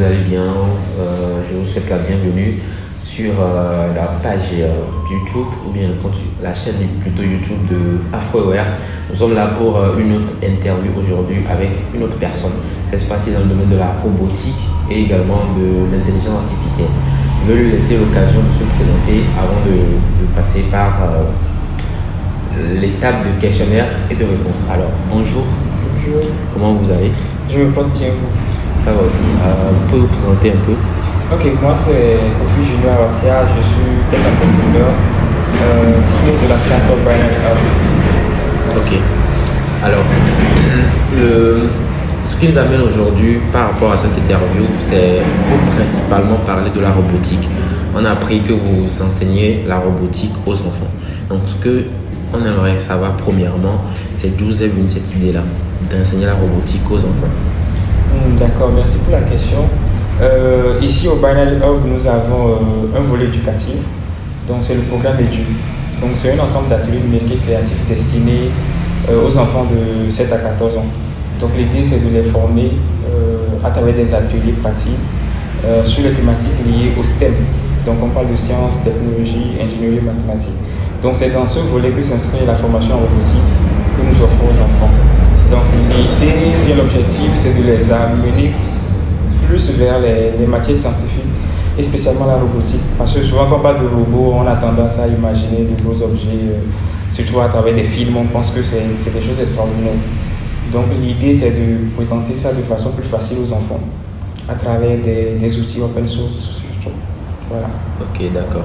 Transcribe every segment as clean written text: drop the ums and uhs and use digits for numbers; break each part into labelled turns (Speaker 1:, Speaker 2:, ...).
Speaker 1: vous allez bien. Je vous souhaite la bienvenue sur la page YouTube ou bien la chaîne plutôt YouTube de AfroAware. Nous sommes là pour une autre interview aujourd'hui avec une autre personne. Cette fois-ci dans le domaine de la robotique et également de l'intelligence artificielle. Je vais lui laisser l'occasion de se présenter avant de passer par l'étape de questionnaire et de réponse. Alors, bonjour.
Speaker 2: Bonjour.
Speaker 1: Comment vous allez?
Speaker 2: Je me porte bien, vous.
Speaker 1: Ça va aussi. Vous pouvez vous présenter un peu?
Speaker 2: Ok, moi c'est Kofi Junior Awasia, je suis tech entrepreneur, CEO de la startup Binary Hub.
Speaker 1: Ok. Alors, ce qui nous amène aujourd'hui par rapport à cette interview, c'est pour principalement parler de la robotique. On a appris que vous enseignez la robotique aux enfants. Donc, ce que on aimerait savoir premièrement, c'est d'où est venue cette idée-là d'enseigner la robotique aux enfants.
Speaker 2: D'accord, merci pour la question. Ici au Binary Hub, nous avons un volet éducatif, donc c'est le programme EDU. Donc c'est un ensemble d'ateliers numériques et créatifs destinés aux enfants de 7 à 14 ans. Donc l'idée c'est de les former à travers des ateliers pratiques sur les thématiques liées au STEM. Donc on parle de sciences, technologie, ingénierie, mathématiques. Donc c'est dans ce volet que s'inscrit la formation en robotique que nous offrons aux enfants. Donc l'idée et l'objectif c'est de les amener plus vers les matières scientifiques et spécialement la robotique. Parce que souvent quand on parle de robots, on a tendance à imaginer de gros objets, surtout à travers des films, on pense que c'est des choses extraordinaires. Donc l'idée c'est de présenter ça de façon plus facile aux enfants à travers des outils open source surtout. Voilà.
Speaker 1: Ok, d'accord.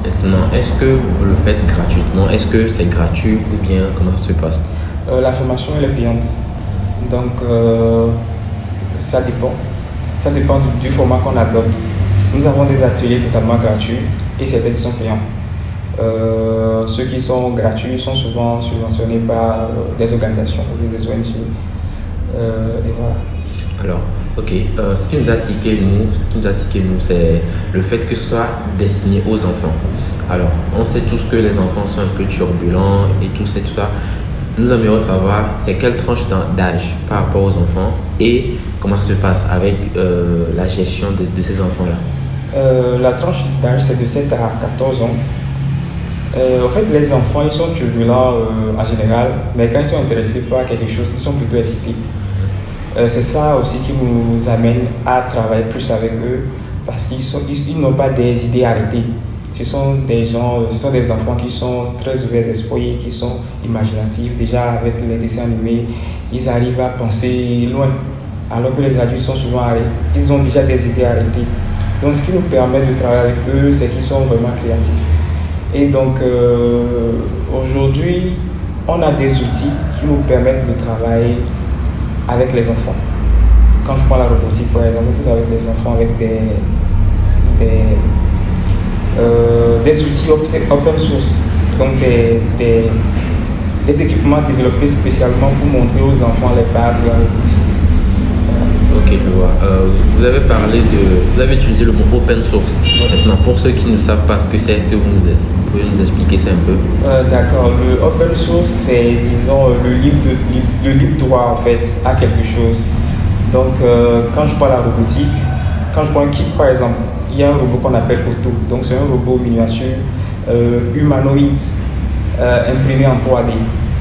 Speaker 1: Maintenant, est-ce que vous le faites gratuitement? Est-ce que c'est gratuit ou bien comment ça se passe?
Speaker 2: La formation elle est payante. Donc ça dépend. Ça dépend du format qu'on adopte. Nous avons des ateliers totalement gratuits et certains qui sont payants. Ceux qui sont gratuits sont souvent subventionnés par des organisations ou des ONG. Et voilà.
Speaker 1: Alors, ok. Ce qui nous a tiqué, nous, c'est le fait que ce soit destiné aux enfants. Alors, on sait tous que les enfants sont un peu turbulents et tout ça. Nous aimerions savoir c'est quelle tranche d'âge par rapport aux enfants et comment ça se passe avec la gestion de ces enfants-là.
Speaker 2: La tranche d'âge c'est de 7 à 14 ans. En fait, les enfants ils sont turbulents en général, mais quand ils sont intéressés par quelque chose, ils sont plutôt excités. C'est ça aussi qui nous amène à travailler plus avec eux parce qu'ils n'ont pas des idées arrêtées. Ce sont des enfants qui sont très ouverts d'esprit, qui sont imaginatifs. Déjà avec les dessins animés, ils arrivent à penser loin, alors que les adultes sont souvent arrêtés. Ils ont déjà des idées arrêtées. Donc ce qui nous permet de travailler avec eux, c'est qu'ils sont vraiment créatifs. Et donc aujourd'hui, on a des outils qui nous permettent de travailler avec les enfants. Quand je prends la robotique par exemple, plus avec les enfants avec des outils open source. Donc c'est des équipements développés spécialement pour montrer aux enfants les bases de la robotique.
Speaker 1: Ok, je vois. Vous avez utilisé le mot open source. Maintenant, pour ceux qui ne savent pas ce que c'est, est-ce que vous pouvez nous expliquer ça un peu?
Speaker 2: D'accord. Le open source, c'est disons le libre droit en fait à quelque chose. Donc quand je parle de la robotique, quand je prends un kit par exemple, il y a un robot qu'on appelle Auto. Donc c'est un robot miniature humanoïde imprimé en 3D.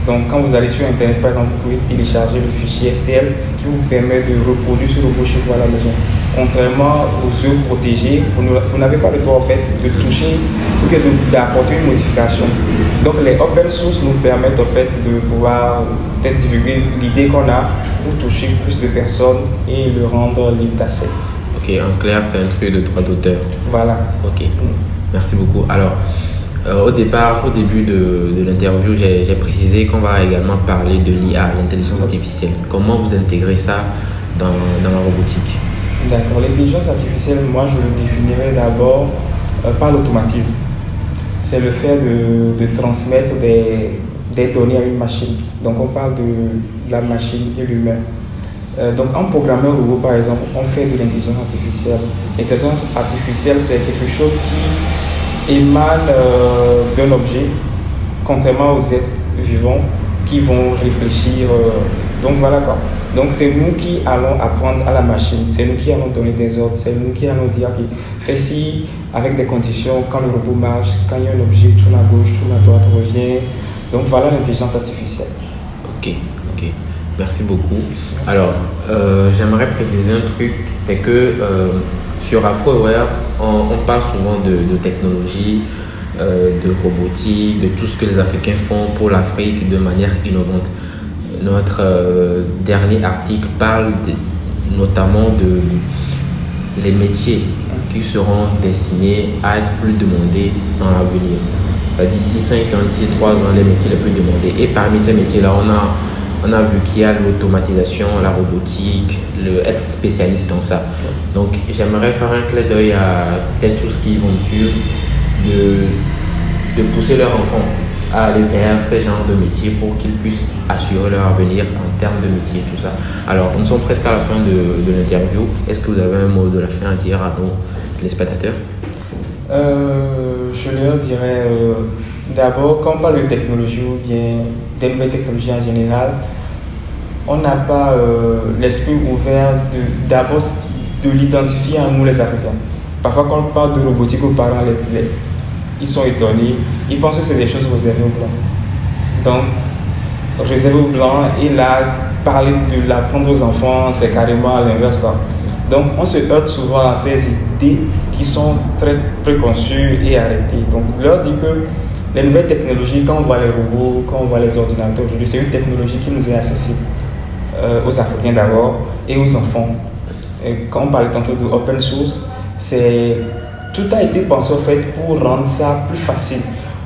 Speaker 2: Donc quand vous allez sur internet par exemple, vous pouvez télécharger le fichier STL qui vous permet de reproduire ce robot chez vous à la maison. Contrairement aux œuvres protégées, vous n'avez pas le droit en fait de toucher ou bien d'apporter une modification. Donc les open source nous permettent en fait de pouvoir peut-être divulguer l'idée qu'on a pour toucher plus de personnes et le rendre libre d'accès.
Speaker 1: Ok, en clair, c'est un truc de droit d'auteur.
Speaker 2: Voilà.
Speaker 1: Ok, merci beaucoup. Alors, au début de l'interview, j'ai précisé qu'on va également parler de l'IA, l'intelligence artificielle. Comment vous intégrez ça dans la robotique?
Speaker 2: D'accord. L'intelligence artificielle, moi, je le définirais d'abord par l'automatisme. C'est le fait de transmettre des données à une machine. Donc, on parle de la machine et l'humain. Donc en programmant un robot par exemple, on fait de l'intelligence artificielle. L'intelligence artificielle c'est quelque chose qui émane d'un objet, contrairement aux êtres vivants qui vont réfléchir Donc voilà quoi. Donc c'est nous qui allons apprendre à la machine, c'est nous qui allons donner des ordres, c'est nous qui allons dire ok, fais ci avec des conditions, quand le robot marche, quand il y a un objet, tourne à gauche, tourne à droite, revient. Donc voilà l'intelligence artificielle.
Speaker 1: Ok, ok. Merci beaucoup. Alors, j'aimerais préciser un truc, c'est que sur AfroAware, on parle souvent de technologie, de robotique, de tout ce que les Africains font pour l'Afrique de manière innovante. Notre dernier article parle notamment de les métiers qui seront destinés à être plus demandés dans l'avenir. D'ici 5 ans, d'ici 3 ans, les métiers les plus demandés. Et parmi ces métiers-là, on a vu qu'il y a l'automatisation, la robotique, être spécialiste dans ça. Donc, j'aimerais faire un clin d'œil à peut-être tout ce qui vont suivre, de pousser leurs enfants à aller vers ces genres de métiers pour qu'ils puissent assurer leur avenir en termes de métier, tout ça. Alors, nous sommes presque à la fin de l'interview. Est-ce que vous avez un mot de la fin à dire à nos téléspectateurs?
Speaker 2: Je leur dirais d'abord, quand on parle de technologie ou bien des nouvelles technologies en général, on n'a pas l'esprit ouvert d'abord de l'identifier en nous les Africains. Parfois quand on parle de robotique aux parents, ils sont étonnés, ils pensent que c'est des choses réservées aux Blancs. Donc, réservé aux Blancs, et là, parler de l'apprendre aux enfants, c'est carrément à l'inverse, quoi. Donc, on se heurte souvent à ces idées qui sont très préconçues et arrêtées. Donc, leur dire que les nouvelles technologies, quand on voit les robots, quand on voit les ordinateurs aujourd'hui, c'est une technologie qui nous est accessible aux Africains d'abord et aux enfants. Et quand on parlait tantôt de open source, tout a été pensé en fait pour rendre ça plus facile.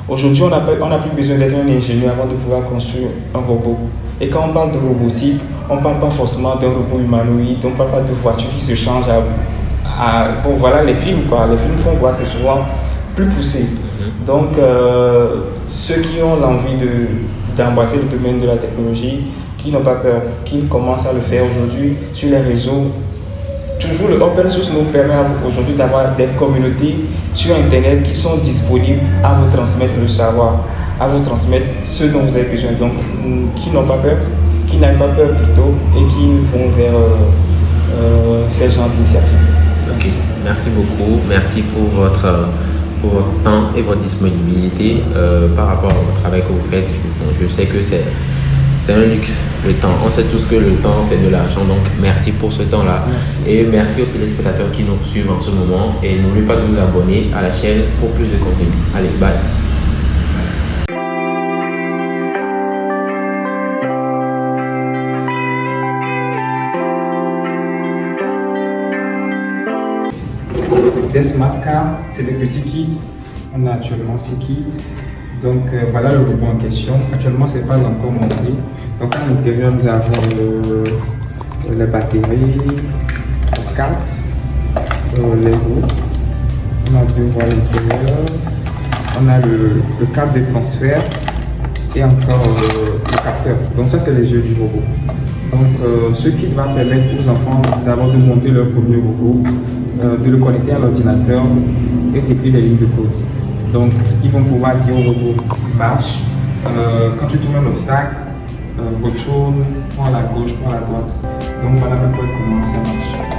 Speaker 2: Aujourd'hui, on n'a plus besoin d'être un ingénieur avant de pouvoir construire un robot. Et quand on parle de robotique, on ne parle pas forcément d'un robot humanoïde, on ne parle pas de voitures qui se changent bon, voilà les films, quoi. Les films qu'on voit, c'est souvent plus poussé. Donc, ceux qui ont l'envie d'embrasser le domaine de la technologie, qui n'ont pas peur, qui commencent à le faire aujourd'hui sur les réseaux, toujours le open source nous permet aujourd'hui d'avoir des communautés sur Internet qui sont disponibles à vous transmettre le savoir, à vous transmettre ce dont vous avez besoin. Donc, qui n'ont pas peur, qui n'ont pas peur plutôt, et qui vont vers ces genres d'initiatives.
Speaker 1: Okay. Merci beaucoup. Merci pour votre temps et votre disponibilité par rapport au travail que vous faites. Je sais que c'est un luxe, le temps. On sait tous que le temps, c'est de l'argent. Donc, merci pour ce temps-là. Et merci aux téléspectateurs qui nous suivent en ce moment. Et n'oubliez pas de vous abonner à la chaîne pour plus de contenu. Allez, bye.
Speaker 2: Des smart cards, c'est des petits kits. On a actuellement 6 kits. Donc voilà le robot en question. Actuellement, c'est pas encore monté. Donc à l'intérieur, nous avons les batteries, les cartes, les roues. On a 2 roues à l'intérieur. On a le câble de transfert et encore le capteur. Donc ça, c'est les yeux du robot. Donc ce qui va permettre aux enfants d'abord de monter leur premier robot, de le connecter à l'ordinateur et d'écrire des lignes de code. Donc, ils vont pouvoir dire au robot, marche, quand tu trouves un obstacle, retourne, prends à la gauche, prends à la droite. Donc, voilà à peu près comment ça marche.